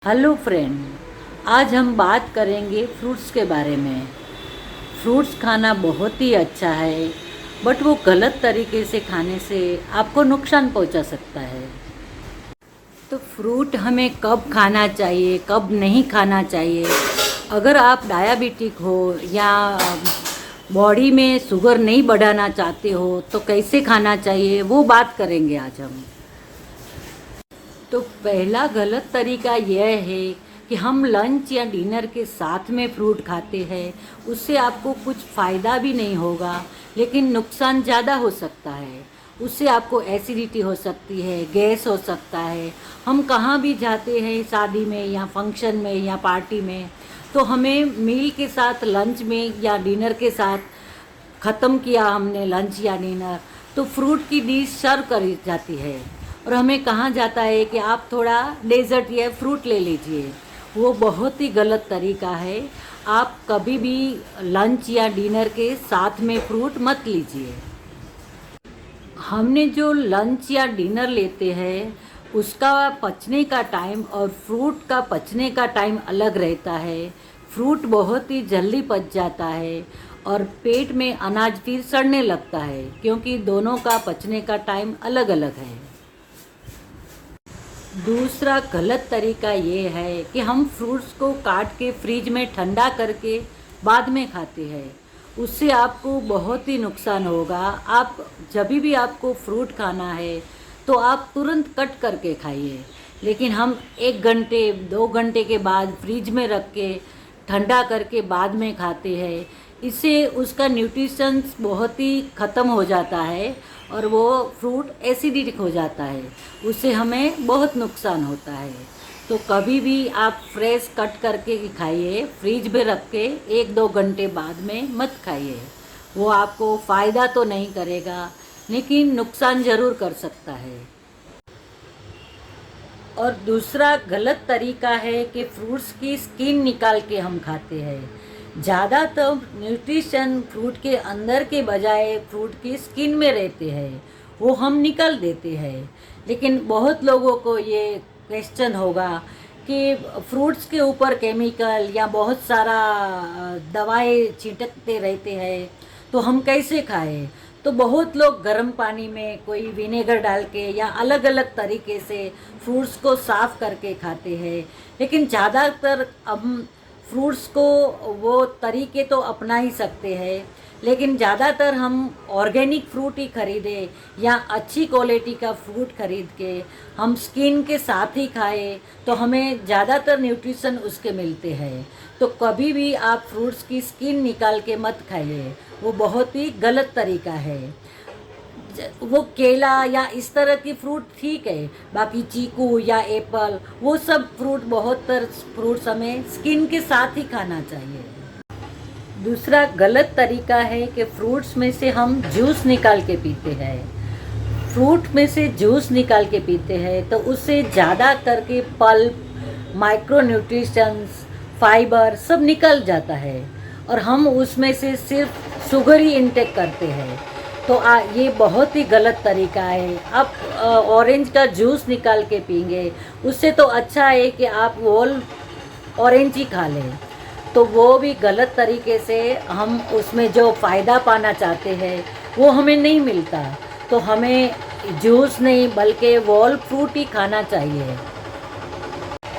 Hello friend, आज हम बात करेंगे फ्रूट्स के बारे में। फ्रूट्स खाना बहुत ही अच्छा है, बट वो गलत तरीके से खाने से आपको नुकसान पहुंचा सकता है। तो फ्रूट हमें कब खाना चाहिए, कब नहीं खाना चाहिए। अगर आप डायबिटिक हो या बॉडी में शुगर नहीं बढ़ाना चाहते हो तो कैसे खाना चाहिए, वो बात करेंगे आज हम। तो पहला गलत तरीका यह है कि हम लंच या डिनर के साथ में फ्रूट खाते हैं। उससे आपको कुछ फ़ायदा भी नहीं होगा, लेकिन नुकसान ज़्यादा हो सकता है। उससे आपको एसिडिटी हो सकती है, गैस हो सकता है। हम कहाँ भी जाते हैं, शादी में या फंक्शन में या पार्टी में, तो हमें मील के साथ, लंच में या डिनर के साथ ख़त्म किया हमने लंच या डिनर, तो फ्रूट की डिश सर्व करी जाती है और हमें कहा जाता है कि आप थोड़ा डेजर्ट या फ्रूट ले लीजिए। वो बहुत ही गलत तरीका है। आप कभी भी लंच या डिनर के साथ में फ्रूट मत लीजिए। हमने जो लंच या डिनर लेते हैं उसका पचने का टाइम और फ्रूट का पचने का टाइम अलग रहता है। फ्रूट बहुत ही जल्दी पच जाता है और पेट में अनाज फिर सड़ने लगता है, क्योंकि दोनों का पचने का टाइम अलग अलग है। दूसरा गलत तरीका ये है कि हम फ्रूट्स को काट के फ्रिज में ठंडा करके बाद में खाते हैं। उससे आपको बहुत ही नुकसान होगा। आप जब भी आपको फ्रूट खाना है तो आप तुरंत कट करके खाइए, लेकिन हम 1 घंटे 2 घंटे के बाद फ्रिज में रख के ठंडा करके बाद में खाते हैं। इससे उसका न्यूट्रिशंस बहुत ही ख़त्म हो जाता है और वो फ्रूट एसिडिक हो जाता है। उससे हमें बहुत नुकसान होता है। तो कभी भी आप फ्रेश कट करके खाइए, फ्रिज में रख के 1-2 घंटे बाद में मत खाइए। वो आपको फ़ायदा तो नहीं करेगा, लेकिन नुकसान ज़रूर कर सकता है। और दूसरा गलत तरीका है कि फ्रूट्स की स्किन निकाल के हम खाते हैं। ज़्यादातर न्यूट्रिशन फ्रूट के अंदर के बजाय फ्रूट की स्किन में रहते हैं, वो हम निकाल देते हैं। लेकिन बहुत लोगों को ये क्वेश्चन होगा कि फ्रूट्स के ऊपर केमिकल या बहुत सारा दवाएं छिड़कते रहते हैं, तो हम कैसे खाएं। तो बहुत लोग गर्म पानी में कोई विनेगर डाल के या अलग अलग तरीके से फ्रूट्स को साफ़ करके खाते हैं। लेकिन ज़्यादातर हम फ्रूट्स को वो तरीके तो अपना ही सकते हैं, लेकिन ज़्यादातर हम ऑर्गेनिक फ्रूट ही खरीदें या अच्छी क्वालिटी का फ्रूट खरीद के हम स्किन के साथ ही खाएं, तो हमें ज़्यादातर न्यूट्रिशन उसके मिलते हैं। तो कभी भी आप फ्रूट्स की स्किन निकाल के मत खाइए, वो बहुत ही गलत तरीका है। वो केला या इस तरह की फ्रूट ठीक है, बाकी चीकू या एप्पल, वो सब फ्रूट, बहुत फ्रूट्स हमें स्किन के साथ ही खाना चाहिए। दूसरा गलत तरीका है कि फ्रूट्स में से हम जूस निकाल के पीते हैं। फ्रूट में से जूस निकाल के पीते हैं तो उससे ज़्यादा करके पल्प, माइक्रो न्यूट्रिशंस, फाइबर सब निकल जाता है और हम उसमें से सिर्फ शुगर ही इंटेक करते हैं। तो ये बहुत ही गलत तरीका है। आप ऑरेंज का जूस निकाल के पीएंगे, उससे तो अच्छा है कि आप होल ऑरेंज ही खा लें। तो वो भी गलत तरीके से हम उसमें जो फ़ायदा पाना चाहते हैं वो हमें नहीं मिलता। तो हमें जूस नहीं बल्कि होल फ्रूट ही खाना चाहिए।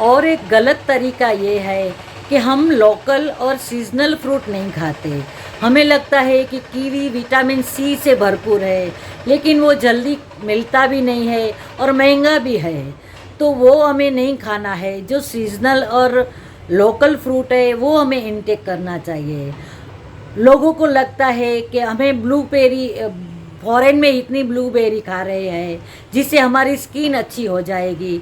और एक गलत तरीका ये है कि हम लोकल और सीजनल फ्रूट नहीं खाते। हमें लगता है कि कीवी विटामिन सी से भरपूर है, लेकिन वो जल्दी मिलता भी नहीं है और महंगा भी है। तो वो हमें नहीं खाना है। जो सीजनल और लोकल फ्रूट है वो हमें इंटेक करना चाहिए। लोगों को लगता है कि हमें ब्लूबेरी, फॉरेन में इतनी ब्लूबेरी खा रहे हैं जिससे हमारी स्किन अच्छी हो जाएगी।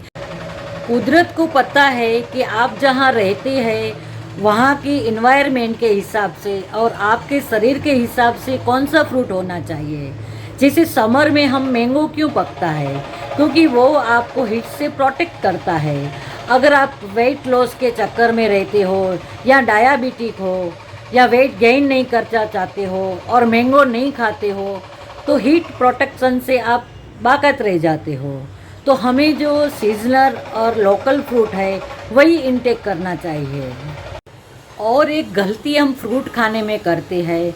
कुदरत को पता है कि आप जहाँ रहते हैं वहाँ की इन्वायरमेंट के हिसाब से और आपके शरीर के हिसाब से कौन सा फ्रूट होना चाहिए। जैसे समर में हम मैंगो क्यों पकता है, क्योंकि वो आपको हीट से प्रोटेक्ट करता है। अगर आप वेट लॉस के चक्कर में रहते हो या डायबिटिक हो या वेट गेन नहीं करना चाहते हो और मैंगो नहीं खाते हो, तो हीट प्रोटेक्शन से आप बाकात रह जाते हो। तो हमें जो सीजनल और लोकल फ्रूट है वही इनटेक करना चाहिए। और एक गलती हम फ्रूट खाने में करते हैं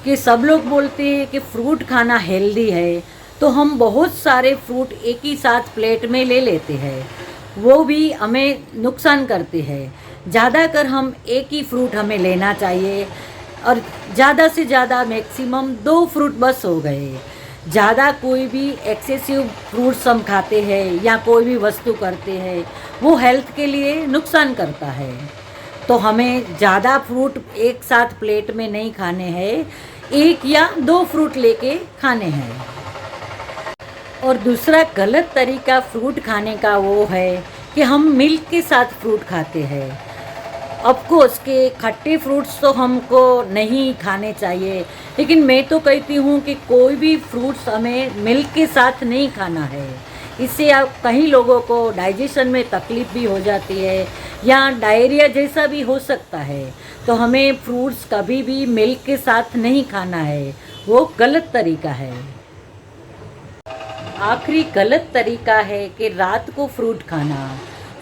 कि सब लोग बोलते हैं कि फ्रूट खाना हेल्दी है, तो हम बहुत सारे फ्रूट एक ही साथ प्लेट में ले लेते हैं, वो भी हमें नुकसान करते हैं। ज़्यादातर हम एक ही फ्रूट हमें लेना चाहिए और ज़्यादा से ज़्यादा मैक्सिमम 2 फ्रूट बस हो गए। ज़्यादा कोई भी एक्सेसिव फ्रूट्स हम खाते हैं या कोई भी वस्तु करते हैं वो हेल्थ के लिए नुकसान करता है। तो हमें ज़्यादा फ्रूट एक साथ प्लेट में नहीं खाने हैं, 1 या 2 फ्रूट लेके खाने हैं। और दूसरा गलत तरीका फ्रूट खाने का वो है कि हम मिल्क के साथ फ्रूट खाते हैं। ऑफकोर्स के खट्टे फ्रूट्स तो हमको नहीं खाने चाहिए, लेकिन मैं तो कहती हूँ कि कोई भी फ्रूट्स हमें मिल्क के साथ नहीं खाना है। इससे आप कई लोगों को डाइजेशन में तकलीफ़ भी हो जाती है या डायरिया जैसा भी हो सकता है। तो हमें फ्रूट्स कभी भी मिल्क के साथ नहीं खाना है, वो गलत तरीका है। आखिरी गलत तरीका है कि रात को फ्रूट खाना।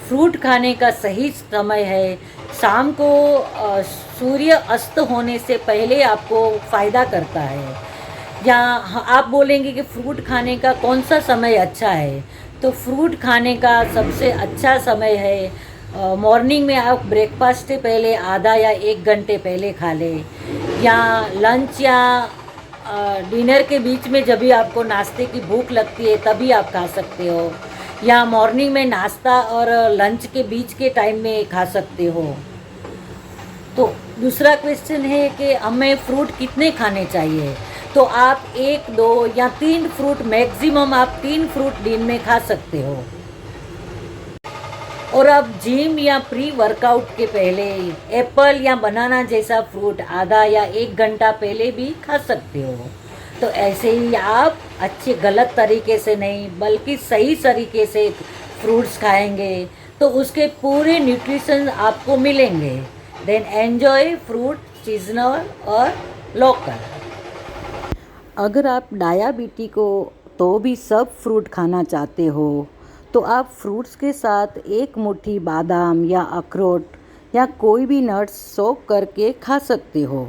फ्रूट खाने का सही समय है शाम को, सूर्य अस्त होने से पहले आपको फ़ायदा करता है। या आप बोलेंगे कि फ्रूट खाने का कौन सा समय अच्छा है, तो फ्रूट खाने का सबसे अच्छा समय है मॉर्निंग में। आप ब्रेकफास्ट से पहले आधा या 1 घंटे पहले खा लें, या लंच या डिनर के बीच में जब भी आपको नाश्ते की भूख लगती है तभी आप खा सकते हो, या मॉर्निंग में नाश्ता और लंच के बीच के टाइम में खा सकते हो। तो दूसरा क्वेश्चन है कि हमें फ्रूट कितने खाने चाहिए, तो आप 1, 2 या 3 फ्रूट, मैक्सिमम आप 3 फ्रूट दिन में खा सकते हो। और आप जिम या प्री वर्कआउट के पहले एप्पल या बनाना जैसा फ्रूट आधा या 1 घंटा पहले भी खा सकते हो। तो ऐसे ही आप अच्छे गलत तरीके से नहीं बल्कि सही तरीके से फ्रूट्स खाएंगे तो उसके पूरे न्यूट्रिशन आपको मिलेंगे। देन एन्जॉय फ्रूट सीजनल और लोकल। अगर आप डायबिटी को तो भी सब फ्रूट खाना चाहते हो तो आप फ्रूट्स के साथ 1 मुट्ठी बादाम या अखरोट या कोई भी नट्स सोक करके खा सकते हो।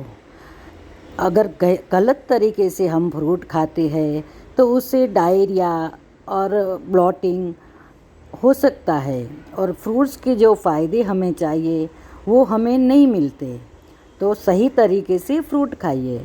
अगर गलत तरीके से हम फ्रूट खाते हैं तो उससे डायरिया और ब्लॉटिंग हो सकता है और फ्रूट्स के जो फ़ायदे हमें चाहिए वो हमें नहीं मिलते। तो सही तरीके से फ्रूट खाइए।